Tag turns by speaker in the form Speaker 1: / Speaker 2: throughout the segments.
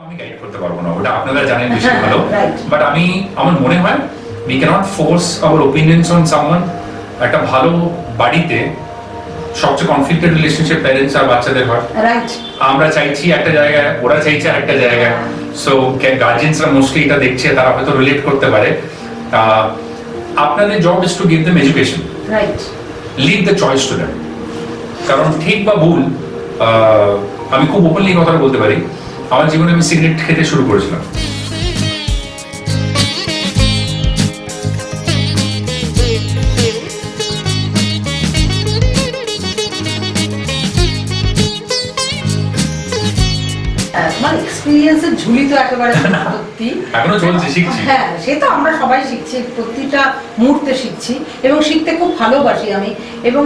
Speaker 1: আমি গাইড করতে পারবো না, ওটা আপনারা জানেন বেশি ভালো। বাট আমার মনে হয় we cannot force our opinions on someone. একটা ভালো বাড়িতে সবচেয়ে কনফ্লিক্টেড রিলেশনশিপ প্যারেন্টস আর বাচ্চাদের হয়। আমরা চাইছি একটা জায়গায়, ওরা চাইছে আরেকটা জায়গায়। সো গার্জিয়ানসরা মোস্টলি এটা দেখছে, তারা হয়তো রিলেট করতে পারে। আপনাদের job is to give them education, leave the choice to them. কারণ ঠিক বা ভুল, আমি খুব ওপেনলি কথা বলতে পারি, আমার জীবনে আমি সিগারেট খেতে শুরু করেছিলাম।
Speaker 2: মানে এক্সপেরিয়েন্সের ঝুলি তো একেবারে সত্যি,
Speaker 1: এখনো চলছে, শিখছি।
Speaker 2: হ্যাঁ, সে তো আমরা সবাই শিখছি, প্রতিটা মুহূর্তে শিখছি এবং শিখতে খুব ভালোবাসি আমি। এবং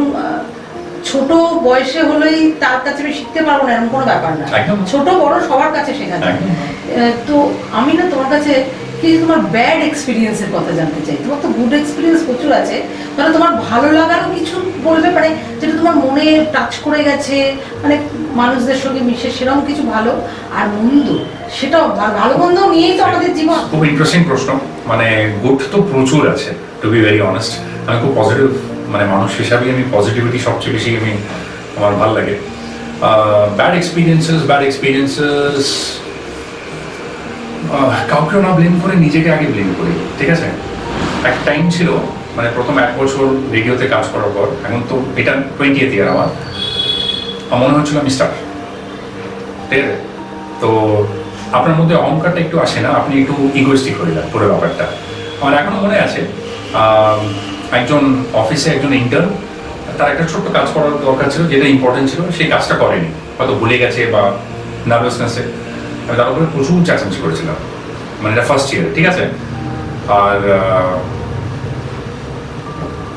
Speaker 2: ছোট বয়সে হলেই তার কাছে আমি শিখতে পারবো না এরকম কোনো ব্যাপার না, ছোট বড় সবার কাছে শেখা যায়। তো আমি না তোমার কাছে কিছু তোমার ব্যাড এক্সপিরিয়েন্সের কথা জানতে চাই। তোমার তো গুড এক্সপিরিয়েন্স প্রচুর আছে, মানে তোমার ভালো লাগারও কিছু বলবে পারে যেটা তোমার মনে টাচ করে গেছে, মানে মানুষদের সঙ্গে মিশে সেরকম কিছু ভালো আর মন্দ, সেটাও ভালো মন্দ নিয়েই তো আমাদের জীবন।
Speaker 1: খুব ইন্টারেস্টিং প্রশ্ন। মানে গুড তো প্রচুর আছে, টু বি ভেরি অনেস্ট। আমি খুব পজিটিভ মানে মানুষ হিসাবে, আমি পজিটিভিটি সবচেয়ে বেশি আমার ভালো লাগে। ব্যাড এক্সপিরিয়েন্সেস কাউকে না ব্লেম করে নিজেকে আগে ব্লেম করি, ঠিক আছে? এক টাইম ছিল, মানে প্রথম 1 বছর রেডিওতে কাজ করার পর, এখন তো এটা 20th ইয়ার আমার মনে হচ্ছিল আমি স্টার, ঠিক আছে? তো আপনার মধ্যে অহংকারটা একটু আসে না, আপনি একটু ইগোইস্টিক হয়ে যান পুরো ব্যাপারটা। আমার এখনো মনে আছে, একজন অফিসে একজন ইন্টার্ন, তার একটা ছোট্ট কাজ করার দরকার ছিল, যেটা ইম্পর্টেন্ট ছিল, সেই কাজটা করেনি, হয়তো ভুলে গেছে বা নার্ভাসনেসে। আমি তার উপরে প্রচুর চেঁচামেচি করেছিলাম, মানে এটা ফার্স্ট ইয়ার, ঠিক আছে? আর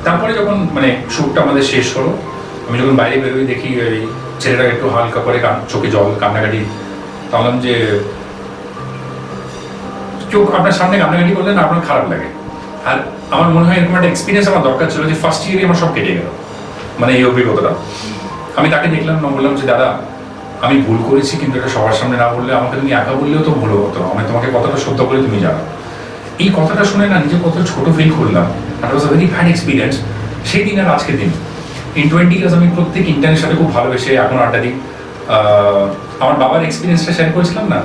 Speaker 1: তারপরে যখন মানে শ্যুটটা আমাদের শেষ হলো, আমি যখন বাইরে বেরোই দেখি এই ছেলেটাকে একটু হালকা করে চোখে জল, কান্নাকাটি। ভাবলাম যে কেউ আপনার সামনে কান্নাকাটি করলে না আপনার খারাপ লাগে। আর আমার মনে হয় এরকম একটা এক্সপিরিয়েন্স আমার দরকার ছিল, যে ফার্স্ট ইয়ারে আমার সব কেটে গেল, মানে এই অভিজ্ঞতাটা। আমি তাকে দেখলাম না, বললাম যে দাদা আমি ভুল করেছি, কিন্তু এটা সবার সামনে না বললে, আমাকে তুমি একা বললেও তো ভুল হতো, আমি তোমাকে কতটা সত্য করে তুমি জানো। এই কথাটা শুনে না নিজে কত ছোট ফিল করলাম, that was a very bad experience. সেই দিন আর আজকের দিন, ইন 20 ইয়ার্স আমি প্রত্যেক ইন্টার্নের সাথে খুব ভালোবেসে এখন আড্ডা দিই। আমার বাবার এক্সপিরিয়েন্সটা শেয়ার করেছিলাম না,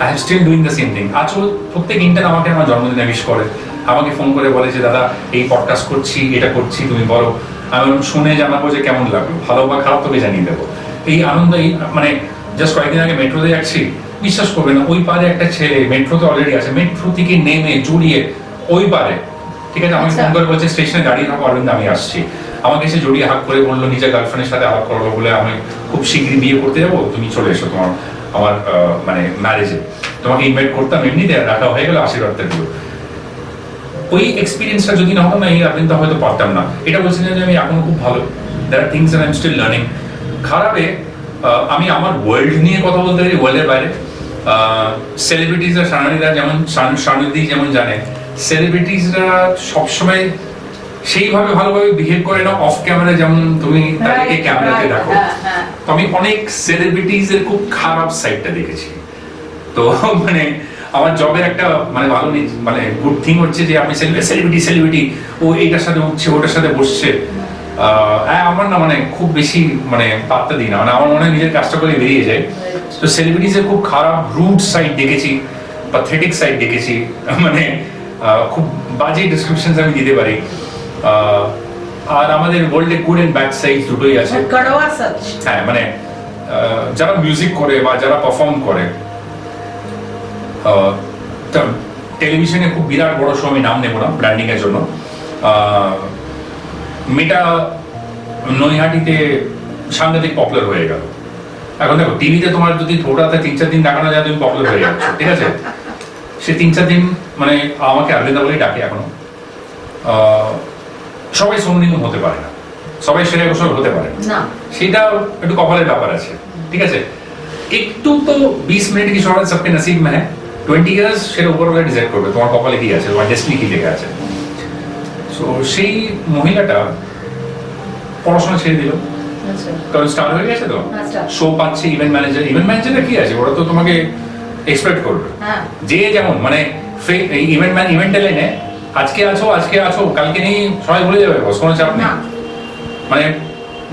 Speaker 1: I have still doing the same thing. আজও প্রত্যেক ইন্টার্ন আমাকে আমার জন্মদিনে উইশ করে, আমাকে ফোন করে বলে যে দাদা এই পডকাস্ট করছি, এটা করছি, তুমি বলো। আমি শুনে জানাবো যে কেমন লাগলো, ভালো বা খারাপ তোকে জানিয়ে দেবো। এই আনন্দ, এই মানে জাস্ট কয়েকদিন আগে মেট্রোতে যাচ্ছি, বিশ্বাস করবে না, ওই পারে একটা ছেলে মেট্রোতে অলরেডি আছে, মেট্রো থেকে নেমে জড়িয়ে ওই পারে, ঠিক আছে? আমি ফোন করে বলছে স্টেশনে দাঁড়িয়ে থাকো অরবিন্দ, আমি আসছি। আমাকে এসে জড়িয়ে হাত করে বললো নিজের গার্লফ্রেন্ডের সাথে আলাপ করলো বলে, আমি খুব শীঘ্রই বিয়ে করতে যাবো, তুমি চলে এসো তোমার আমার মানে ম্যারেজে, তোমাকে ইনভাইট করতাম, এমনিতে রাখা হয়ে গেল, আশীর্বাদটা দিও। ওই এক্সপিরিয়েন্সটা যদি না হতো না, এই অরবিন্দ হয়তো পারতাম না। এটা বলছি না যে আমি এখন খুব ভালো, there are things I am still learning. খারাপে আমি আমার ওয়ার্ল্ড নিয়ে কথা বলতে পারি, ওয়ার্ল্ডের বাইরে। সেলিব্রিটিসরা, সানারিরা যেমন, সানুদি যেমন জানে, সেলিব্রিটিসরা সবসময় সেইভাবে ভালোভাবে বিহেভ করে না অফ ক্যামেরা, যেমন তুমি তাদেরকে ক্যামেরাতে দেখো। তো আমি অনেক সেলিব্রিটিসের খুব খারাপ সাইডটা দেখেছি। তো মানে আমার জবের একটা মানে ভালো মানে গুড থিং হচ্ছে যে আমি সেলিব্রিটি ও এইটার সাথে উঠছে, ওটার সাথে বসছে। আমার না মানে খুব বেশি মানে পাত্তা দিই না, মানে আমার মনে হয় নিজের কাজটা করে বেরিয়ে যায়। তো সেলিব্রিটিসের খুব খারাপ রুড সাইড দেখেছি, প্যাথেটিক সাইড দেখেছি, মানে খুব বাজে ডেসক্রিপশনস আমি দিতে পারি। আর আমাদের ওয়ার্ল্ডে গুড এন্ড ব্যাড সাইড দুটোই আছে। হ্যাঁ, মানে যারা মিউজিক করে বা যারা পারফর্ম করে, টেলিভিশনে খুব বিরাট বড় শো, আমি নাম নেবো না ব্র্যান্ডিং এর জন্য, মেয়েটা নৈহাটিতে সাংঘাতিক পপুলার হয়ে গেল। এখন দেখো টিভিতে তোমার যদি থোড়াতে 3-4 দিন দেখানো যায়, তুমি পপুলার হয়ে যাচ্ছ, ঠিক আছে? সে 3-4 দিন মানে আমাকে আরবিন্দা বলেই ডাকে এখনো। সবাই সোনু নিগম হতে পারে না, সবাই শ্রেয়া ঘোষাল হতে পারে না, সেটা একটু কপালের ব্যাপার আছে, ঠিক আছে? একটু তো 20 মিনিট কি শহর সবকে নসিব মে হ্যাঁ, 20 ইয়ার্স সেটা উপরওয়ালা ডিসাইড করবে তোমার কপালে কি আছে, তোমার ডেস্টিনি কি লেখা আছে। সো সেই মহিলাটা পড়াশোনা ছেড়ে দিল, কারণ স্টার হয়ে গেছে, তো শো পাচ্ছে, ইভেন্ট ম্যানেজার কি আছে, ওরা তো তোমাকে এক্সপেক্ট করবে
Speaker 2: হ্যাঁ
Speaker 1: যে যেমন মানে ইভেন্ট লাইনে আজকে আছো কালকে নেই সবাই ভুলে যাবে বস, কোনো চাপ নেই।
Speaker 2: না
Speaker 1: মানে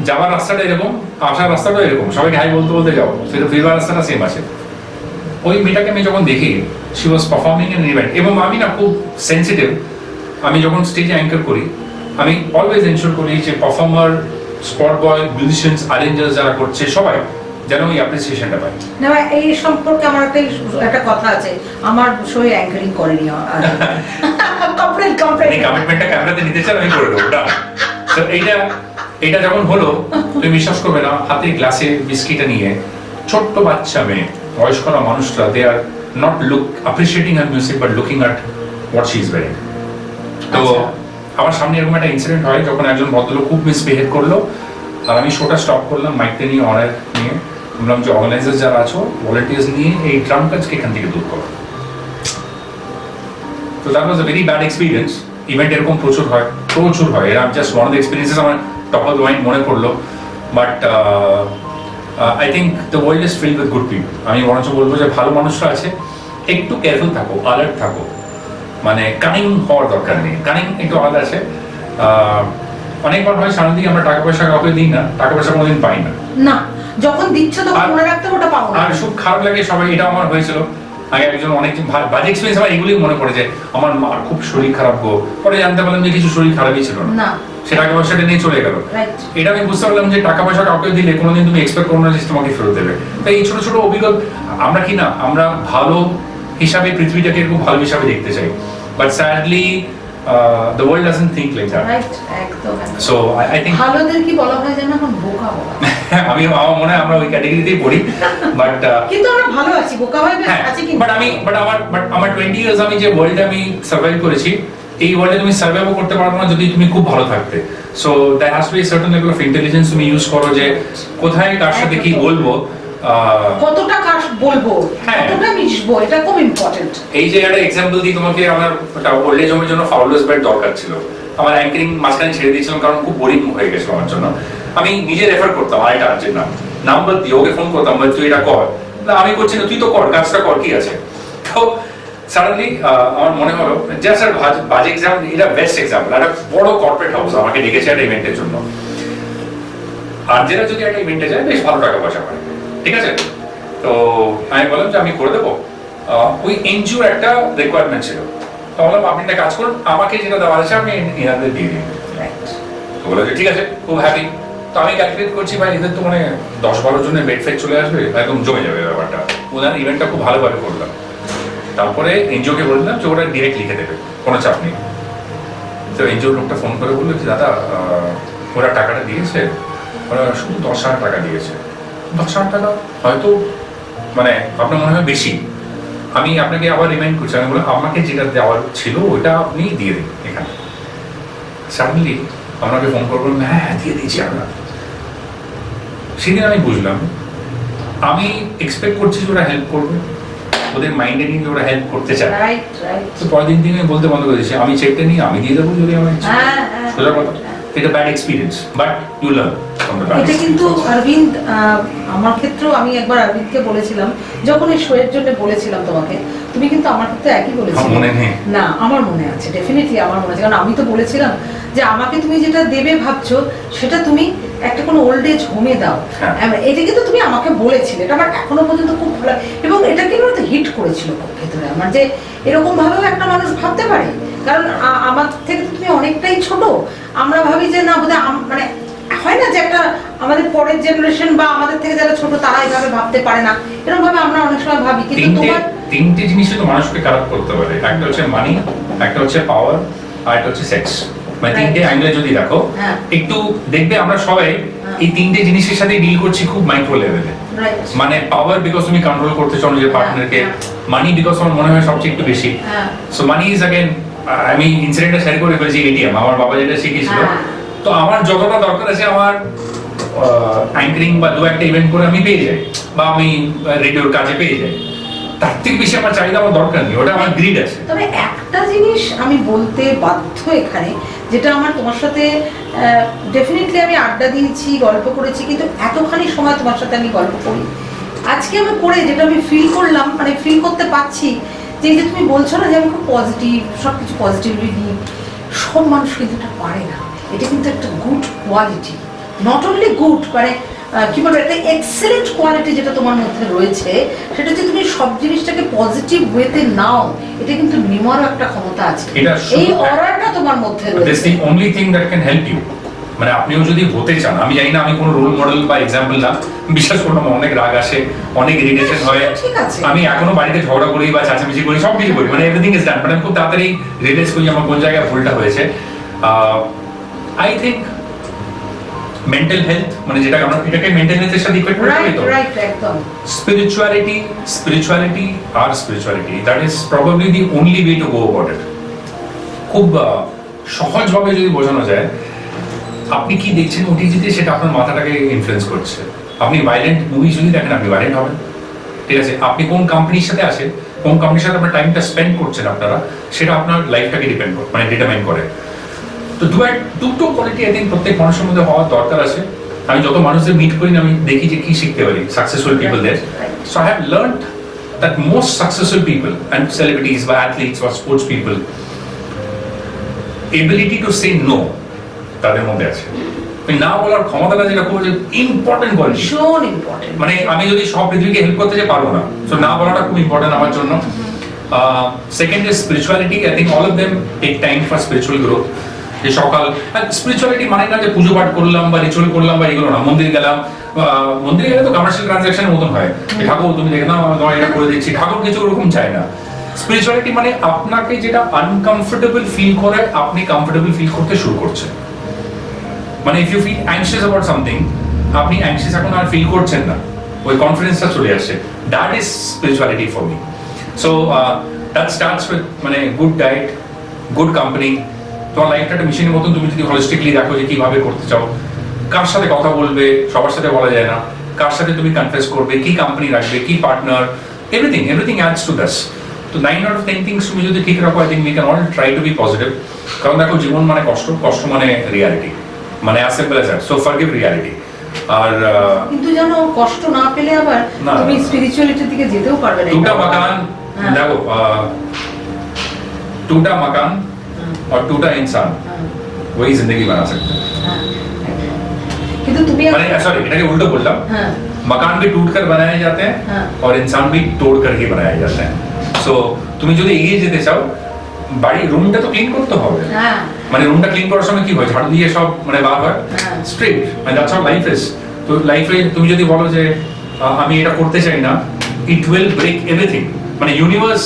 Speaker 1: যাওয়ার রাস্তাটা এরকম, আসার রাস্তাটা এরকম, সবাইকে হাই বলতে বলতে যাও, ফিরবার রাস্তাটা সেম আছে। ওই মেয়েটাকে আমি যখন দেখি, she was performing in event, এবং আমি না খুব সেন্সিটিভ, আমি যখন স্টেজে অ্যাঙ্কার করি আমি অলওয়েজ এনশোর করি যে পারফর্মার, স্পট বয়, মিউজিশিয়ানস, অ্যারেঞ্জার্স যারা করছে সবাই যেন ওই অ্যাপ্রিসিয়েশনটা পায়।
Speaker 2: না এই সম্পর্কে আমার একটা কথা আছে, আমার শো অ্যাঙ্কারিং করেনি
Speaker 1: কমিটমেন্টটা ক্যামেরাতে নিতে চান আমি করে দেবো। তো এইটা যখন হলো তুমি বিশ্বাস করবে না, হাতে গ্লাসে বিস্কিটা নিয়ে ছোট্ট বাচ্চা মেয়ে, বয়স্করা মানুষরা, they are not appreciating her music but looking at what she is wearing. তো আমার সামনে এরকম একটা ইনসিডেন্ট হয় যখন একজন ভদ্রলোক খুব মিসবিহেভ করলো, আর আমি শোটা স্টপ করলাম, মাইকটা নিয়ে অনার নিয়ে বললাম যে অর্গানাইজার যারা আছো ভলেন্টিয়ার্স নিয়ে এই ড্রাম কাজকে এখান থেকে দূর করো। তো that was a very bad experience. Event এরকম প্রচুর হয়, এরা just one of the experiences আমার টপ অফ দ্য মাইন্ড মনে পড়লো। But I think the world is filled with good people. আমি বরঞ্চ বলবো যে ভালো মানুষরা আছে, একটু কেয়ারফুল থাকো, অ্যালার্ট থাকো, মানে কানিং হওয়ার দরকার নেই, কানিং একটু আলাদা আছে। অনেকবার হয় সারাদিন আমরা টাকা পয়সা কাউকে দিই না, টাকা পয়সা কোনোদিন পাই না,
Speaker 2: না যখন দিচ্ছ তখন মনে রাখতে ওটা পাবো না। আর
Speaker 1: খুব খারাপ লাগে সবাই, এটা আমার হয়েছিল আগে একজন অনেক বাজে এক্সপিরিয়েন্স, আমার এগুলোই মনে পড়ে যে আমার মার খুব শরীর খারাপ গো, পরে জানতে পারলাম যে কিছু শরীর খারাপই ছিল না, সে টাকা পয়সাটা নিয়ে চলে গেল। এটা আমি বুঝতে পারলাম যে টাকা পয়সা কাউকে দিলে কোনোদিন তুমি এক্সপেক্ট করো না যে তোমাকে ফেরত দেবে। তাই এই ছোট ছোট অভিজ্ঞতা আমরা কি না, আমরা ভালো হিসাবে পৃথিবীটাকে এরকম ভালো হিসাবে দেখতে চাই, but sadly the world doesn't think like that.
Speaker 2: Right, একদম।
Speaker 1: So I think
Speaker 2: ভালোদের কি বলা হয় জানো, এখন বোকা বলা।
Speaker 1: আমি আমার মনে হয় আমরা ওই ক্যাটাগরিতেই পড়ি, বাট
Speaker 2: কিন্তু আমরা ভালো আছি, বোকা হয়ে আছি কিন্তু।
Speaker 1: বাট আমার 20 ইয়ার্স আমি যে ওয়ার্ল্ডে আমি সার্ভাইভ করেছি, এই ওয়ার্ল্ডে তুমি সার্ভাইভও করতে পারবে না যদি তুমি খুব ভালো থাকতে। So that has to be certain level of intelligence তুমি ইউজ করো, যে কোথায় কার সাথে কি বলবো,
Speaker 2: কতটা কাজ বলবো, কতটা মিশবো, এটা খুব ইম্পর্টেন্ট।
Speaker 1: এই যে একটা এক্সাম্পল দিই তোমাকে, আমার ওল্ড এজ হোমের জন্য ফাউলার্স বেড দরকার ছিল, আমার অ্যাঙ্কারিং মাঝখানে ছেড়ে দিয়েছিলাম কারণ খুব বোরিং হয়ে গেছিল আমার জন্য। আমি নিজে রেফার করতাম আরেকটা আর্জেন্ট নাম্বার দিয়ে ওকে ফোন করতাম, তুই এটা কর, না আমি করছি না, তুই তো কর, কাজটা কর, কি আছে। তো সাডেনলি আমার মনে হলো যে স্যার বাজে এক্সাম্পল, এটা বেস্ট এক্সাম্পল, একটা বড় কর্পোরেট হাউস আমাকে ডেকেছে একটা ইভেন্টের জন্য, আর যেটা যদি একটা ইভেন্টে যায় বেশ ভালো টাকা পয়সা পায়, ঠিক আছে। তো আমি বললাম যে আমি করে দেবো, ওই এনজিওর একটা রিকোয়ারমেন্ট ছিল, তো বললাম আপনি একটা কাজ করুন, আমাকে যেটা দেওয়া আছে আমি এনাদের দিয়ে দিন। তো বললো যে ঠিক আছে, খুব হ্যাপি। তো আমি ক্যালকুলেট করছি ভাই এদের তো মানে 10-12 জনের বেড ফেড চলে আসবে, একদম জমে যাবে ব্যাপারটা। ওনার ইভেন্টটা খুব ভালোভাবে করলাম, তারপরে এনজিওকে বললাম যে ওরা ডিরেক্ট লিখে দেবে, কোনো চাপ নেই। তো এনজিওর লোকটা ফোন করে বললো যে দাদা ওরা টাকাটা দিয়েছে, ওরা শুধু 10,000 টাকা দিয়েছে। 10,000 টাকা হয়তো মানে আপনার মনে হয় বেশি, আমি আপনাকে আবার রিমাইন্ড করছি, আমি বললাম আমাকে যেটা দেওয়ার ছিল ওইটা আপনি দিয়ে দিন এখানে। সাডেনলি আপনাকে ফোন করবো, হ্যাঁ দিয়ে দিয়েছি আমরা। সেদিন আমি বুঝলাম, আমি এক্সপেক্ট করছি যে ওরা হেল্প করবে, ওদের মাইন্ডে নিয়ে ওরা হেল্প করতে চায়। তো পরের দিন থেকে বলতে বন্ধ করে দিয়েছি, আমি চেকটা নিয়ে আমি দিয়ে দেবো যদি আমার ইচ্ছা। সোজা কথা, এটা bad experience, but you learn.
Speaker 2: এটা কিন্তু অরবিন্দ, আমার ক্ষেত্রেও আমি একবার অরবিন্দকে বলেছিলাম, যখন এই শোয়ের জন্য বলেছিলাম তোমাকে, তুমি কিন্তু আমার ক্ষেত্রে একই বলেছিলে।
Speaker 1: মনে নেই
Speaker 2: না, আমার মনে আছে, ডেফিনেটলি আমার মনে আছে, কারণ আমি তো বলেছিলাম যে আমাকে তুমি যেটা দেবে ভাবছো সেটা তুমি একটা কোনো ওল্ড এজ হোমে দাও। এটা কিন্তু তুমি আমাকে বলেছিলে, এটা আমার এখনো পর্যন্ত খুব ভালো, এবং এটা কিন্তু হিট করেছিল ভেতরে আমার, যে এরকম ভাবেও একটা মানুষ ভাবতে পারে। কারণ আমার থেকে তুমি অনেকটাই ছোট, আমরা ভাবি যে না বোধহয়, মানে হয় না যে একটা আমাদের পরের জেনারেশন বা আমাদের থেকে যারা ছোট তারা এইভাবে ভাবতে পারে না, এরকম ভাবে আমরা অনেক সময় ভাবি। কিন্তু তোমার
Speaker 1: তিনটে জিনিসই তো মানুষকে খারাপ করতে পারে, একটা হচ্ছে মানি, একটা হচ্ছে পাওয়ার, আর একটা হচ্ছে সেক্স। মানে তিনটে অ্যাঙ্গেলে যদি দেখো একটু দেখবে আমরা সবাই এই তিনটে জিনিসের সাথে ডিল করছি খুব মাইক্রো লেভেলে। মানে পাওয়ার বিকজ তুমি কন্ট্রোল করতে চাও নিজের পার্টনারকে, মানি বিকজ আমার মনে হয় সবচেয়ে একটু বেশি। সো মানি ইজ अगेन, আমি ইনসিডেন্টটা শেয়ার করে ফেলেছি, এটিএম আমার বাবা যেটা শিখিয়েছিল। তো আমার যতটা দরকার আছে আমার অ্যাঙ্কারিং বা দু একটা ইভেন্ট করে আমি পেয়ে যাই, বা আমি রেডিওর কাজে পেয়ে যাই, তার থেকে বেশি আমার চাহিদা আমার দরকার নেই, ওটা আমার গ্রিড আছে।
Speaker 2: তবে একটা জিনিস আমি বলতে বাধ্য এখানে, যেটা আমার তোমার সাথে ডেফিনেটলি আমি আড্ডা দিয়েছি, গল্প করেছি, কিন্তু এতখানি সময় তোমার সাথে আমি গল্প করি, আজকে আমি করে যেটা আমি ফিল করলাম, মানে ফিল করতে পারছি যে এই যে তুমি বলছো না যে আমি খুব পজিটিভ, সব কিছু পজিটিভলি নিই, সব মানুষ কিন্তু এটা পারে না। এটা কিন্তু একটা good quality, not only good, মানে কি বলবো, একটা এক্সেলেন্ট কোয়ালিটি যেটা তোমার মধ্যে রয়েছে, সেটা হচ্ছে তুমি সব জিনিসটাকে পজিটিভ ওয়েতে নাও, এটা কিন্তু নেওয়ারও একটা ক্ষমতা আছে। এই অরাটা তোমার মধ্যে রয়েছে।
Speaker 1: This the only thing that can help you. মানে আপনিও যদি হতে চান, আমি জানি না আমি কোনো রোল মডেল বা এক্সাম্পল না, বিশ্বাস করুন আমার অনেক রাগ আসে, অনেক ইরিটেশন হয়, আমি এখনো বাড়িতে ঝগড়া করি বা চাচামেচি করি, সব কিছু করি, মানে এভরিথিং ইজ ডান, মানে আমি খুব তাড়াতাড়ি রিয়েলাইজ করি আমার কোন জায়গায় ভুলটা হয়েছে। আই থিঙ্ক মেন্টাল হেলথ, মানে যেটা আমরা এটাকে মেন্টাল হেলথের সাথে ইকুয়েট করে দিই তো,
Speaker 2: একদম
Speaker 1: spirituality that is probably the only way to go about it. খুব সহজভাবে যদি বোঝানো যায়, আপনি কি দেখছেন ওটিটিতে সেটা আপনার মাথাটাকে ইনফ্লুয়েন্স করছে। আপনি ভাইলেন্ট মুভি যদি দেখেন আপনি ভাইলেন্ট হবেন, ঠিক আছে। আপনি কোন কোম্পানির সাথে আছেন, কোন কোম্পানির সাথে আপনার টাইমটা স্পেন্ড করছেন আপনারা, সেটা আপনার লাইফটাকে ডিপেন্ড করে, মানে ডিটারমাইন করে। তো দুটো কোয়ালিটি আই থিঙ্ক প্রত্যেক মানুষের মধ্যে হওয়ার দরকার আছে। আমি যত মানুষদের মিট করি আমি দেখি যে কি শিখতে পারি সাকসেসফুল পিপল দের। So I have learned that most successful people and celebrities বা অ্যাথলিটস বা sports people, ability to say no তাদের মধ্যে আছে। না বলার ক্ষমতাটা যেটা খুব ইম্পর্টেন্ট কোয়ালিটি,
Speaker 2: ভীষণ ইম্পর্টেন্ট।
Speaker 1: মানে আমি যদি সব পৃথিবীকে হেল্প করতে চাই পারবো না, সো না বলাটা খুব ইম্পর্টেন্ট আমার জন্য। Second is spirituality. I think all of them take time for spiritual growth. যে সকাল স্পিরিচুয়ালিটি মানে না যে পুজো পাঠ করলাম বা রিচুয়াল করলাম বা এগুলো না। মন্দিরে গেলাম, মন্দিরে গেলে তো কমার্শিয়াল ট্রানজাকশনের মতন হয়, ঠাকুর তুমি দেখে নাও তোমার এটা করে দিচ্ছি, ঠাকুর কিছু ওরকম চায় না। স্পিরিচুয়ালিটি মানে আপনাকে যেটা আনকমফোর্টেবল ফিল করে আপনি কমফোর্টেবল ফিল করতে শুরু করছেন। মানে if you feel anxious about something, আপনি অ্যাংশিয়াস এখন আর ফিল করছেন না, ওই কনফিডেন্সটা চলে আসছে। That is spirituality for me. So that starts with মানে গুড ডায়েট, গুড কোম্পানি। তোমার লাইফটা একটা মিশনের মতন, তুমি যদি হলিস্টিকলি দেখো যে কিভাবে করতে চাও, কার সাথে কথা বলবে, সবার সাথে বলা যায় না, কার সাথে তুমি কনফেস করবে, কি কোম্পানি রাখবে, কি partner, everything ads to this. তো 9 out of 10 থিংস তুমি যদি ঠিক রাখো, I think we can all try to be positive. কারণ দেখো জীবন মানে কষ্ট, কষ্ট মানে রিয়ালিটি, মানে as simple as that. So forgive reality. আর
Speaker 2: কিন্তু জানো কষ্ট না পেলে আবার তুমি স্পিরিচুয়ালিটির দিকে যেতেও পারবে না।
Speaker 1: টুটা মাকান, দেখো टूटा मकान और टूटा इंसान वही जिंदगी बना सकते हैं।
Speaker 2: কিন্তু তুমি
Speaker 1: মানে সরি এটাকে উল্টো বললাম, मकान भी टूट कर बनाए जाते हैं और इंसान भी तोड़ कर ही बनाए जाते हैं। सो তুমি যদি এগিয়ে যেতে চাও, বাড়ি রুমটা তো ক্লিন করতে হবে। মানে রুমটা ক্লিন করার সময় কি হয়, ঝাড়ু দিয়ে সব মানে বার হয় স্ট্রেট, মানে দ্যাটস হাউ লাইফ ইজ। তো লাইফে তুমি যদি বলো যে আমি এটা করতে চাই না, ইট উইল ব্রেক এভরিথিং। মানে ইউনিভার্স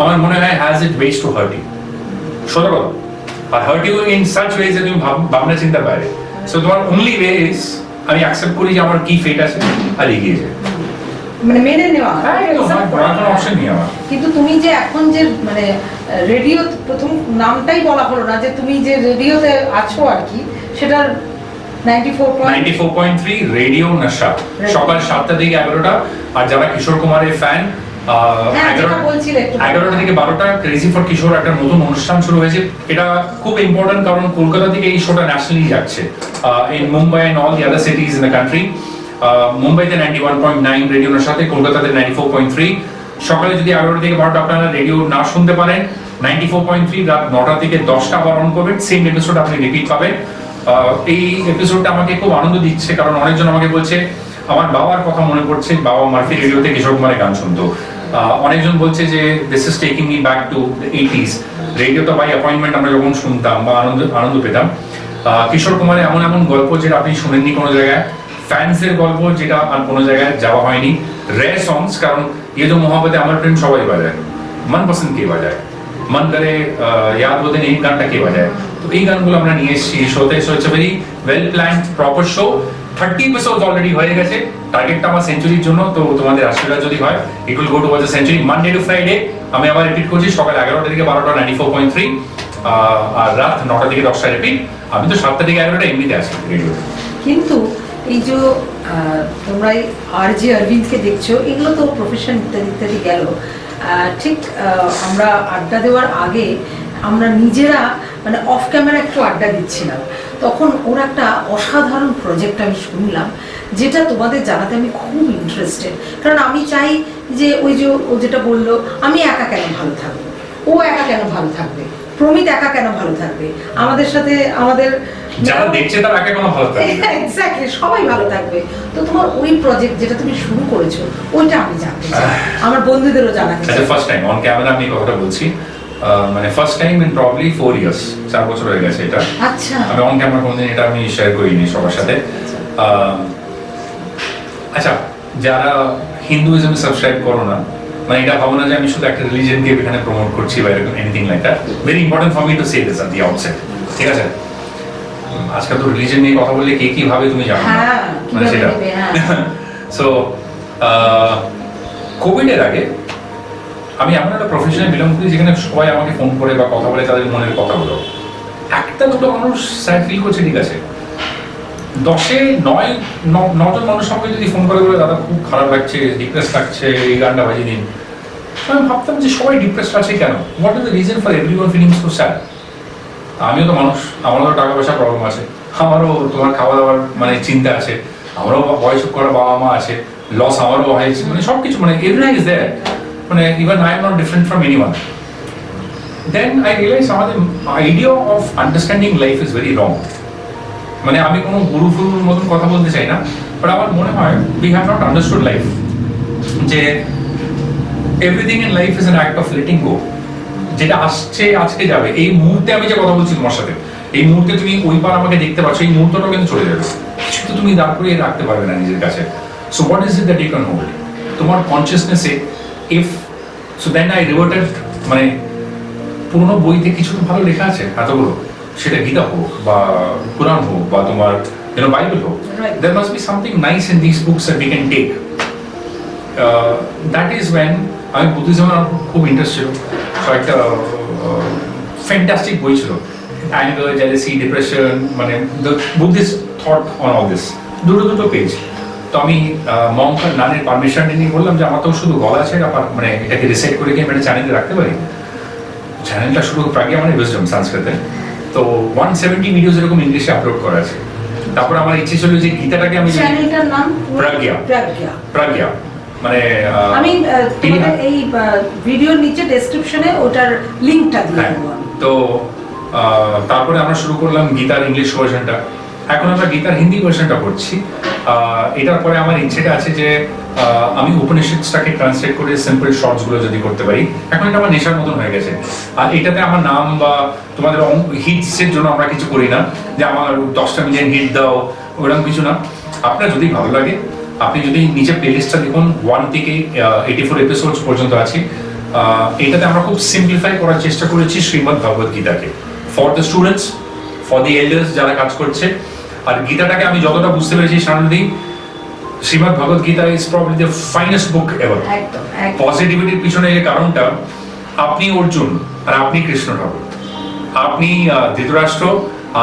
Speaker 1: আমার মনে হয় has it ways to hurt you, সোজা কথা, আর hurt you in such ways যে তুমি ভাবনা চিন্তার বাইরে। সো তোমার অনলি ওয়ে ইজ আমি অ্যাকসেপ্ট করি যে আমার কি ফেট আছে আর এগিয়ে যাই,
Speaker 2: মানে মেনে নেওয়া।
Speaker 1: কোনো অপশন নেই আমার।
Speaker 2: কিন্তু তুমি যে এখন যে মানে রেডিও, প্রথম নামটাই বলা হলো না যে তুমি যে রেডিওতে আছো আর কি, সেটার
Speaker 1: 94.3 রেডিও নেশা, সকাল 7টা থেকে 11টা। আর যারা কিশোর কুমারের ফ্যান, 11টা থেকে 12টা ক্রেজি ফর কিশোর একটা নতুন অনুষ্ঠান শুরু হয়েছে। এটা খুব ইম্পর্টেন্ট কারণ কলকাতা থেকে এই শোটা ন্যাশনালি যাচ্ছে, in Mumbai and all the other cities in the country. মুম্বাইতে 91.9 রেডিও নেশাতে, কলকাতাতে 94.3। সকালে যদি 11টা থেকে 12টা আপনারা রেডিও না শুনতে পারেন, 94.3 রাত 9টা থেকে 10টা আবার অন করবেন, সেম এপিসোড আপনি রিপিট পাবেন। এই এপিসোডটা আমাকে খুব আনন্দ দিচ্ছে, কারণ অনেকজন আমাকে বলছে আমার বাবার কথা মনে পড়ছে, বাবা মার্ফি রেডিওতে কিশোর কুমারের গান শুনতো। অনেকজন বলছে যে this is taking me back to the 80s। রেডিওতে বাই অ্যাপয়েন্টমেন্ট আমরা যখন শুনতাম বা আনন্দ পেতাম। কিশোর কুমারের এমন এমন গল্প যেটা আপনি শুনেননি কোনো জায়গায়, ফ্যান্সদের গল্প যেটা আর কোনো জায়গায় যাওয়া হয়নি, রেয়ার সংস। কারণ ये जो मोहब्बत है अमर प्रेम সবাই বাজায়, মন পছন্দ কে বাজায়, মন করে याद होते नहीं গানটা কে বাজায়। তো এই গানগুলো আমরা নিয়ে এসেছি শোতে। So it's a very well planned proper show. 30 episode already হয়ে গেছে, টার্গেটটা আমার সেঞ্চুরির জন্য। তো তোমাদের আশীর্বাদ যদি হয়, it will go to was a century. Monday to Friday আমি আবার রিপিট করছি, সকাল 11টা থেকে 12টা 94.3, আর রাত 9টা থেকে 10টা রিপিট। আমি তো 7টা থেকে 11টা এমনিতে আছি রেডিওতে।
Speaker 2: কিন্তু এই যে তোমরা আরজে অরবিন্দকে দেখছো, এগুলো তো প্রফেশন ইত্যাদি ইত্যাদি গেল। ঠিক আমরা আড্ডা দেওয়ার আগে আমরা নিজেরা মানে অফ ক্যামেরা একটু আড্ডা দিচ্ছিলাম, তখন ওর একটা অসাধারণ প্রজেক্ট আমি শুনলাম যেটা তোমাদের জানাতে আমি খুব ইন্টারেস্টেড। কারণ আমি চাই যে ওই যে ও যেটা বললো, আমি একা কেন ভালো থাকবো, ও একা কেন ভালো থাকবে, প্রমিত একা কেন ভালো থাকবে, আমাদের সাথে আমাদের
Speaker 1: যারা দেখছে তারা একা কেন ভালো থাকবে,
Speaker 2: এক্স্যাক্টলি সবাই ভালো থাকবে। তো তোমার ওই প্রজেক্ট যেটা তুমি শুরু করেছো ওইটা আমি জানতে চাই, আমার বন্ধুদেরও জানাতে চাই।
Speaker 1: ফার্স্ট টাইম অন ক্যামেরা আমি কথাটা বলছি, মানে first time in probably 4 years, 4 বছর হয়ে গেছে এটা।
Speaker 2: আচ্ছা,
Speaker 1: আমি অন ক্যামেরা কোনদিন এটা আমি শেয়ার করিনি সবার সাথে। আচ্ছা, যারা হিন্দুইজম সাবস্ক্রাইব করো না, মানে এটা ভাবো না যে আমি শুধু একটা রিলিজিয়নকে এখানে প্রমোট করছি বা এরকম anything like that. Very important for me to say this at the outset, ঠিক আছে? আজকাল তো রিলিজিয়ন নিয়ে কথা বললে কে কি ভাবে তুমি জানো না, মানে সেটা। সো কোভিডের আগে আমি এমন একটা প্রফেশনে বিলং করি যেখানে সবাই আমাকে ফোন করে বা কথা বলে তাদের মনের কথাগুলো। একটা দুটো মানুষ স্যাড ফিল করছে, ঠিক আছে, 9জন মানুষ আমাকে যদি ফোন করে বলে দাদা খুব খারাপ লাগছে, ডিপ্রেস লাগছে, এই গানটা বাজিয়ে দিন, আমি ভাবতাম যে সবাই ডিপ্রেস আছে কেন, what is the reason for everyone feeling so sad? আমিও তো মানুষ, আমারও টাকা পয়সা প্রবলেম আছে, আমারও তোমার খাওয়া দাওয়ার মানে চিন্তা আছে, আমারও বয়স করা বাবা মা আছে, লস আমারও হয়েছে, মানে সবকিছু, মানে এভরিথিং ইজ দেয়ার, মানে even I am not different from anyone. Then I realize আমাদের idea of understanding life is very wrong. মানে আমি কোনো গুরু ফুরুর মতন কথা বলতে চাই না, বাট আমার মনে হয় we have not understood life, যে everything in life is an act of letting go. যেটা আসছে আজকে যাবে, এই মুহূর্তে আমি যে কথা বলছি তোমার সাথে, এই মুহূর্তে তুমি ওই পার আমাকে দেখতে পাচ্ছ, এই মুহূর্তটা কিন্তু চলে যাবে, কিছু তো তুমি দাঁড় করিয়ে রাখতে পারবে না নিজের কাছে। So what is it that you can hold? তোমার কনসিয়াসনেসে if so then I reverted, মানে পুরোনো বইতে কিছু তো ভালো লেখা আছে এতগুলো, সেটা গীতা হোক বা কুরআন হোক বা তোমার বাইবেল হোক, there must be something nice in these books that we can take. That is when আমি বুদ্ধিজমের খুব ইন্টারেস্ট ছিল, তো একটা ফ্যান্টাস্টিক বই ছিল, অ্যাঙ্গার, জেলাসি, ডিপ্রেশন, মানে the Buddhist thought on all this, দুটো পেজ। তো আমি মঙ্কার নানের পারমিশন নিয়ে বললাম যে আমার তো শুধু গলা আছে, মানে এটাকে রিসেট করে কি আমি একটা চ্যানেলে রাখতে পারি? চ্যানেলটা শুরু প্রাগে আমার উইজডম সংস্কৃতে, তো 170 ভিডিওস এরকম ইংলিশে আপলোড করা আছে। তারপর আমার ইচ্ছে ছিল যে গীতাটাকে আমি,
Speaker 2: চ্যানেলটার নাম
Speaker 1: প্রজ্ঞা, মানে
Speaker 2: আমি তোমাদের এই ভিডিওর নিচে ডেসক্রিপশনে ওটার লিংকটা দিয়ে দেব।
Speaker 1: তো তারপরে আমরা শুরু করলাম গীতার ইংলিশ ভার্সনটা, এখন আমরা গীতার হিন্দি ভার্সনটা করছি। এটার পরে আমার ইচ্ছেটা আছে যে আমি উপনিষদটাকে ট্রান্সলেট করে সিম্পল শর্টস গুলো যদি করতে পারি, এখন এটা আমার নেশার মতন হয়ে গেছে। আর এটাতে আমার নাম বা তোমাদের হিটসের জন্য আমরা কিছু করি না যে আমার 10টা মিলিয়ন হিট দাও, ওরকম কিছু না। আপনার যদি ভালো লাগে, আপনি যদি নিচে প্লেলিস্টটা দেখুন, 1 থেকে 84 এপিসোডস পর্যন্ত আছে। এটাতে আমরা খুব সিম্পলিফাই করার চেষ্টা করেছি শ্রীমদ্ ভগবত গীতাকে, for the students, for the elders যারা কাজ করছে। আর গীতাটাকে আমি যতটা বুঝতে পেরেছি Sanandi, Shrimad Bhagavad Gita is probably the finest book ever. পজিটিভিটির পিছনে যে কারণটা, আপনি অর্জুন আর আপনি কৃষ্ণ ঠাকুর, আপনি ধৃতরাষ্ট্র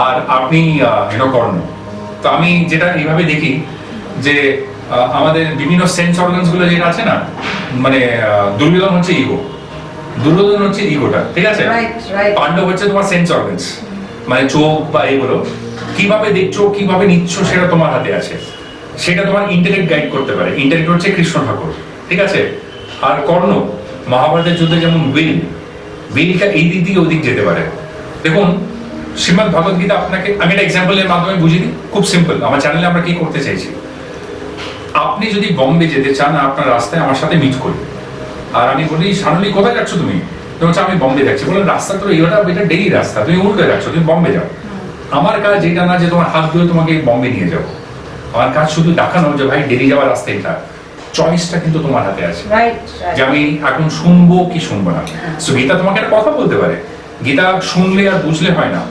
Speaker 1: আর আপনি কর্ণ। তো আমি যেটা এইভাবে দেখি যে আমাদের বিভিন্ন সেন্স অর্গানস গুলো যেটা আছে না, মানে দুর্যোধন হচ্ছে ইগো, দুর্যোধন হচ্ছে ইগোটা, ঠিক আছে? পাণ্ডব হচ্ছে তোমার সেন্স অর্গানস, মানে চোখ বা এগুলো কিভাবে দেখছো, কিভাবে নিচ্ছ, সেটা তোমার হাতে আছে। সেটা তোমার ইন্টেলেক্ট গাইড করতে পারে। ইন্টেলেক্ট হচ্ছে কৃষ্ণ ঠাকুর, ঠিক আছে? আর কর্ণ মহাভারতের যুদ্ধে যেমন উইলটা এই দিক দিয়ে ওই দিক যেতে পারে। দেখুন শ্রীমদ্ ভগবত গীতা, আপনাকে আমি একটা এক্সাম্পলের মাধ্যমে বুঝিয়ে দিই, খুব সিম্পল। আমার চ্যানেলে আমরা কি করতে চাইছি, আপনি যদি বম্বে যেতে চান, আপনার রাস্তায় আমার সাথে মিট করি, আর আমি বলি শানুলি কোথায় যাচ্ছ তুমি? আমি বম্বে যাচ্ছি। বললাম রাস্তা তো এটা ডেইলি রাস্তা, তুমি উল্টে যাচ্ছ, তুমি বম্বে যাও। আমার কাজ এটা না যে তোমার হাত ধরে তোমাকে বম্বে নিয়ে যাবো, আমার কাজ শুধু দেখানো যে ভাই ডেলি যাওয়ার রাস্তা এটা। চয়েসটা কিন্তু তোমার হাতে আছে, যে আমি এখন শুনবো কি শুনবো না। সো গীতা তোমাকে একটা কথা বলতে পারে, গীতা শুনলে আর বুঝলে হয় না।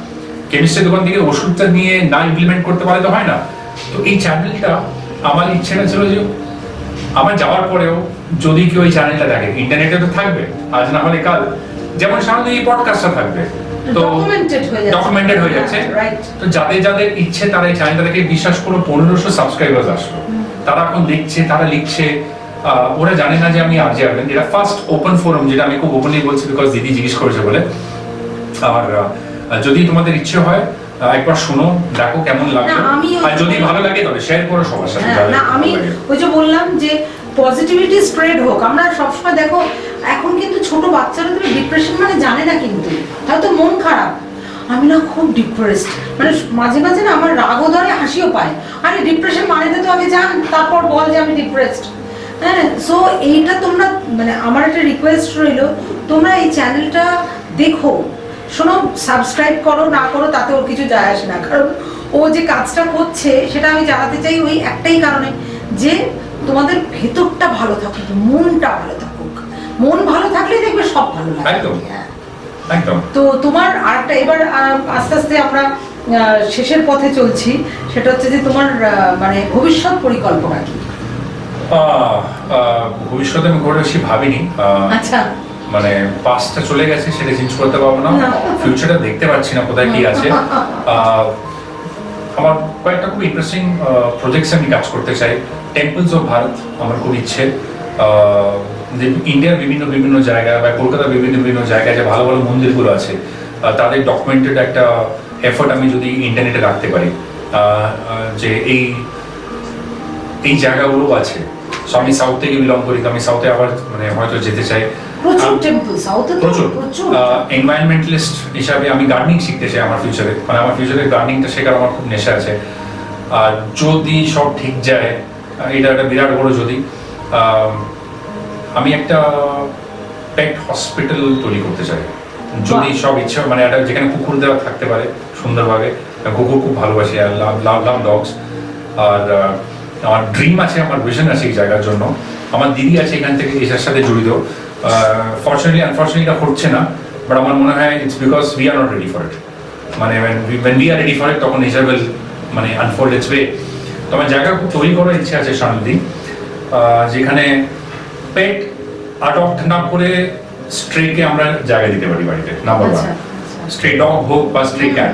Speaker 1: কেমিস্ট্রি দোকান থেকে ওষুধটা নিয়ে না ইমপ্লিমেন্ট করতে পারলে তো হয় না। তো এই চ্যানেলটা, আমার ইচ্ছেটা ছিল যে আমার যাওয়ার পরেও যদি কেউ এই চ্যানেলটা দেখে, ইন্টারনেটে তো থাকবে, আজ না হলে কাল, যেমন সামনে এই পডকাস্টটা থাকবে, তো ডকুমেন্টেড হয়ে যাচ্ছে। তো যাদের ইচ্ছে তারা এই চ্যানেলটাকে, বিশ্বাস করো 1500 সাবস্ক্রাইবার্স আসলো, তারা এখন দেখছে, তারা লিখছে। ওরা জানে না যে আমি আরজে আরবিন্দ, যেটা ফার্স্ট ওপেন ফোরাম, যেটা আমি খুব ওপেনলি বলছি বিকজ দিদি জিজ্ঞেস করেছে বলে। আর যদি তোমাদের ইচ্ছে হয়, একবার শোনো, দেখো কেমন লাগে,
Speaker 2: না, আমি
Speaker 1: আর যদি ভালো লাগে তবে শেয়ার করো সবার সাথে।
Speaker 2: না আমি ওই যে বললাম যে পজিটিভিটি স্প্রেড হোক। আমরা সবসময় দেখো এখন কিন্তু ছোট বাচ্চারা তুমি ডিপ্রেশন মানে জানে না, কিন্তু হয়তো মন খারাপ, আমি না খুব ডিপ্রেসড, মানে মাঝে মাঝে না আমার রাগও ধরে হাসিও পায়, আরে ডিপ্রেশন মানে তো আগে জান তারপর বল যে আমি ডিপ্রেসড। হ্যাঁ, সো এইটা তোমরা মানে আমার একটা রিকোয়েস্ট রইলো, তোমরা এই চ্যানেলটা দেখো, শোনো, সাবস্ক্রাইব করো না করো তাতে ওর কিছু যায় আসে না, কারণ ও যে কাজটা করছে সেটা আমি জানাতে চাই ওই একটাই কারণে যে তোমাদের ভেতরটা ভালো থাকুক, মনটা ভালো থাকুক, মন ভালো থাকলেই দেখবে সব ভালো লাগে।
Speaker 1: একদম
Speaker 2: হ্যাঁ।
Speaker 1: একদম।
Speaker 2: তো তোমার আরেকটা এবার আস্তে আস্তে আমরা শেষের পথে চলছি, সেটা হচ্ছে যে তোমার মানে ভবিষ্যৎ পরিকল্পনা কি?
Speaker 1: ভবিষ্যতে আমি খুব বেশি ভাবিনি।
Speaker 2: আচ্ছা,
Speaker 1: মানে পাস্টটা চলে গেছে, সেটা চেঞ্জ করতে পারবো না, ফিউচারটা দেখতে পাচ্ছি না কোথায় কি আছে। আমার কয়েকটা খুব ইন্টারেস্টিং প্রজেক্টস আমি কাজ করতে চাই। টেম্পলস অফ ভারত আমার খুব ইচ্ছে, যে ইন্ডিয়ার বিভিন্ন বিভিন্ন জায়গায় বা কলকাতার বিভিন্ন বিভিন্ন জায়গায় যে ভালো ভালো মন্দিরগুলো আছে তাদের ডকুমেন্টেড একটা এফোর্ট আমি যদি ইন্টারনেটে রাখতে পারি, যে এই এই জায়গাগুলো আছে। সো আমি সাউথ থেকে বিলং করি, তো আমি সাউথে আবার মানে হয়তো যেতে চাই।
Speaker 2: প্রচুর টেম্পল সাউথে,
Speaker 1: প্রচুর এনভায়রনমেন্টালিস্ট হিসাবে আমি গার্ডেনিং শিখতে চাই আমার ফিউচারে, মানে আমার ফিউচারে গার্ডেনিংটা শেখার আমার খুব নেশা আছে। আর যদি সব ঠিক যায়, এটা একটা বিরাট বড় যদি, আমি একটা পেট হসপিটাল তৈরি করতে চাই, যদি সব ইচ্ছা, মানে একটা যেখানে কুকুর দেওয়া থাকতে পারে সুন্দরভাবে। কুকুর খুব ভালোবাসি, আর লাভ ডগস। আর আমার ড্রিম আছে, আমার ভিশন আছে এই জায়গার জন্য। আমার দিদি আছে এখান থেকে এটার সাথে জড়িত। ফর্চুনেটলি আনফর্চুনেটলি এটা হচ্ছে না, বাট আমার মনে হয় it's because we are not ready for it. মানে when we are ready for it, তখন নেচার উইল মানে আনফোল্ড ইটস ওয়ে। তো আমার জায়গা খুব তৈরি করার ইচ্ছে আছে সামনে, যেখানে পেট অ্যাডপ্ট না করে স্ট্রেকে আমরা জায়গা দিতে পারি বাড়িতে। নাম্বার ওয়ান, স্ট্রে ডগ হোক বা স্ট্রে ক্যাট,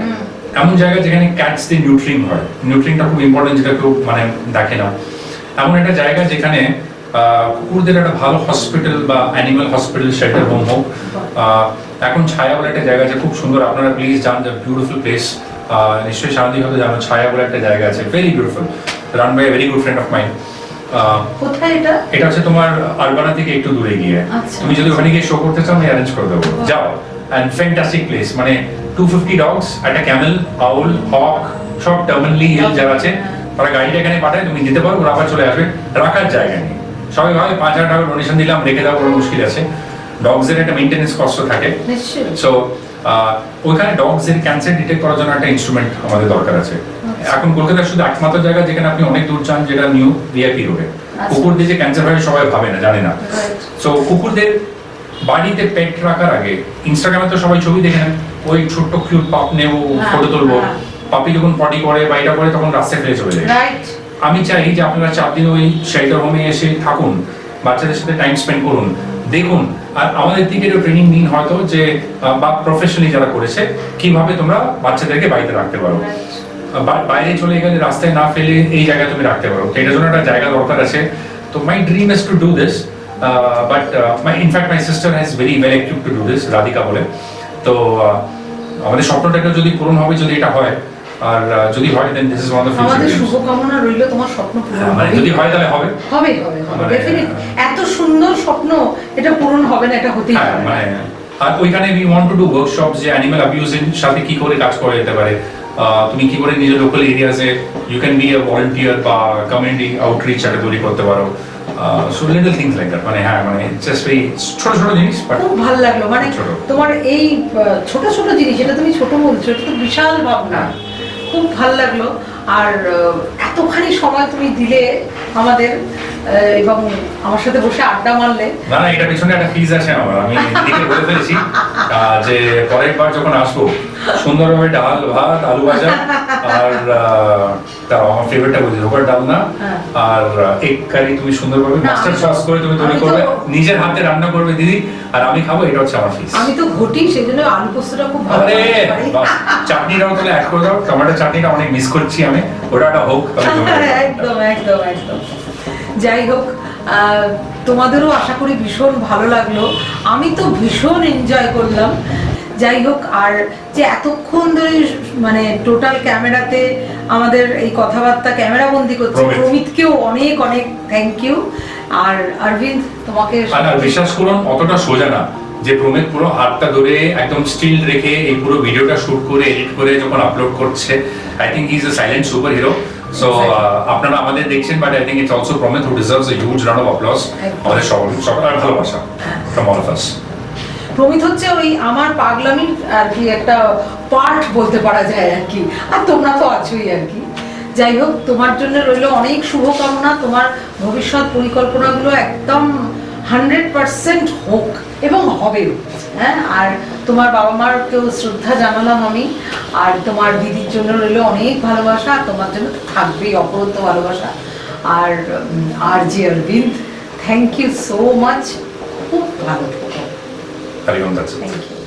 Speaker 1: এমন জায়গা যেখানে ক্যাটস দিয়ে নিউট্রিং হয়। নিউট্রিংটা খুব ইম্পর্টেন্ট, যেটা কেউ মানে দেখে না। এমন একটা জায়গা যেখানে কুকুরদের একটা ভালো হসপিটাল বা অ্যানিমাল হসপিটাল শেল্টার হোম হোক। এখন ছায়া বলে একটা জায়গা আছে খুব সুন্দর, আপনারা প্লিজ যান, দ্য বিউটিফুল প্লেস। নিশ্চয়ই শান্তি হতে জানো, ছায়া বলে একটা জায়গা আছে, very beautiful, run by very good friend of mind.
Speaker 2: কোথায় এটা? এটা
Speaker 1: হচ্ছে তোমার আরবানা থেকে একটু দূরে গিয়ে। তুমি যদি ওখানে গিয়ে শো করতে চাও আমি অ্যারেঞ্জ করে দেবো, যাও। অ্যান্ড ফ্যান্টাস্টিক প্লেস, মানে 250 ডগস, একটা ক্যামেল, আউল, হক, সব টার্মিনালি হিল যারা আছে ওরা গাড়িটা এখানে পাঠায়, তুমি যেতে পারো, ওরা আবার চলে আসবে। রাখার জায়গা নেই, সবাই ভাবে 5,000 টাকা ডোনেশন দিলাম রেখে দাও, বড় মুশকিল আছে। ডগসের একটা মেইনটেনেন্স কষ্ট থাকে। সো ওইখানে ডগসের ক্যান্সার ডিটেক্ট করার জন্য একটা ইনস্ট্রুমেন্ট আমাদের দরকার আছে। এখন কলকাতার শুধু একমাত্র জায়গা যেখানে আপনি অনেক দূর চান, যেটা নিউ ভিআইপি রোডে। কুকুরদের যে ক্যান্সার হয় সবাই ভাবে না, জানে না। সো কুকুরদের বাড়িতে পেট রাখার আগে, ইনস্টাগ্রামে তো সবাই ছবি দেখেন, ওই ছোট্ট কিউট পাপ নেব, ফটো তুলবো, পাপি যখন পটি করে বা এটা করে তখন রাস্তায় ফেলে চলে যায়। আমি চাই যে আপনারা 4 দিন ওই শেল্টার হোমে এসে থাকুন, বাচ্চাদের সাথে টাইম স্পেন্ড করুন, দেখুন। আর আমাদের দিকে ট্রেনিং নিন হয়তো, যে বা প্রফেশনালি যারা করেছে কিভাবে তোমরা বাচ্চাদেরকে বাড়িতে রাখতে পারো, বাইরে চলে গেলে রাস্তায় না ফেলে এই জায়গায় তুমি রাখতে পারো। এটার জন্য একটা জায়গা দরকার আছে। তো my dream is to do this, but in fact my sister has very well equipped to do this, Radhika বলে। তো আমাদের স্বপ্নটা যদি পূরণ হবে, যদি এটা হয়, আর যদি হয় then this is one of the future.
Speaker 2: আমাদের শুভকামনা রইল তোমার স্বপ্ন পূরণ হবে।
Speaker 1: মানে যদি হয় তাহলে হবে,
Speaker 2: হবে হবে হবে ডেফিনেটলি। এত সুন্দর স্বপ্ন, এটা পূরণ হবে না, এটা হতেই পারে।
Speaker 1: মানে আর ওইখানে we want to do workshops, যে অ্যানিমাল অ্যাবিউজের সাথে কি করে কাজ করা যেতে পারে। তুমি কি করে নিজের লোকাল এরিয়াসে you can be a volunteer বা কমিউনিটি আউটরিচ একটা তৈরি করতে পারো। So little things like that, মানে হ্যাঁ, মানে জাস্ট ভেরি ছোট ছোট জিনিস।
Speaker 2: খুব ভালো লাগলো, মানে তোমার এই ছোট ছোট জিনিস, এটা তুমি ছোট বলছো, এটা তো বিশাল ভাবনা, খুব ভালো লাগলো। আর এতখানি সময় তুমি দিলে আমাদের, এবং আমার সাথে বসে আড্ডা মারলে।
Speaker 1: না না, এটা পিছনে একটা ফিজ আছে আমার, আমি দিকে বলে ফেলেছি যে পরের বার যখন আসবো সুন্দরভাবে ডাল ভাত আলু ভাজা, আর তাও আমার ফেভারিটটা বলছি রোগার ডাল না, আর এগ কারি তুমি সুন্দরভাবে মাস্টার্ড সস করে তুমি তৈরি করবে, নিজের হাতে রান্না করবে দিদি, আর আমি খাবো। এটা হচ্ছে আমার ফিজ।
Speaker 2: আমি তো ঘটি, সেজন্য আলু পোস্তটা খুব ভালো
Speaker 1: লাগে। চাটনিটাও তাহলে অ্যাড করে দাও, টমেটো চাটনিটা অনেক মিস করছি আমি, ওটা হোক।
Speaker 2: একদম একদম একদম। যাই হোক, তোমাদেরও আশা করি ভীষণ ভালো লাগলো, আমি তো ভীষণ এনজয় করলাম। যাই হোক, আর যে এতক্ষণ ধরে মানে টোটাল ক্যামেরাতে আমাদের এই কথাবার্তা ক্যামেরা বন্দি করছে, প্রমিতকেও অনেক অনেক থ্যাংক ইউ। আর অরবিন্দ তোমাকে
Speaker 1: বিশ্বাস করুন অতটা সোজা না যে প্রমিত পুরো হাতটা ধরে একদম স্টিল রেখে এই পুরো ভিডিওটা শুট করে এডিট করে যখন আপলোড করছে। I think he is a silent super hero. So আপনারা আমাদের দেখছেন, but I think it's also Promit who deserves a huge round of applause. আমাদের সবার ভালোবাসা ফ্রম অল অফ আস।
Speaker 2: প্রমিত হচ্ছে ওই আমার পাগলামির আর কি একটা পার্ট বলতে পারা যায় আর কি, আর তোমরা তো আছোই আর কি। যাই হোক, তোমার জন্য রইল অনেক শুভকামনা, তোমার ভবিষ্যৎ পরিকল্পনাগুলো একদম 100% হোক এবং হবেও। হ্যাঁ, আর তোমার বাবা মারকেও শ্রদ্ধা জানালাম আমি, আর তোমার দিদির জন্য রইল অনেক ভালোবাসা, তোমার জন্য থাকবেই অপরন্ত ভালোবাসা। আর G Arvind, thank you so much, খুব ভালো।
Speaker 1: Carry on, that's it.
Speaker 2: Thank you.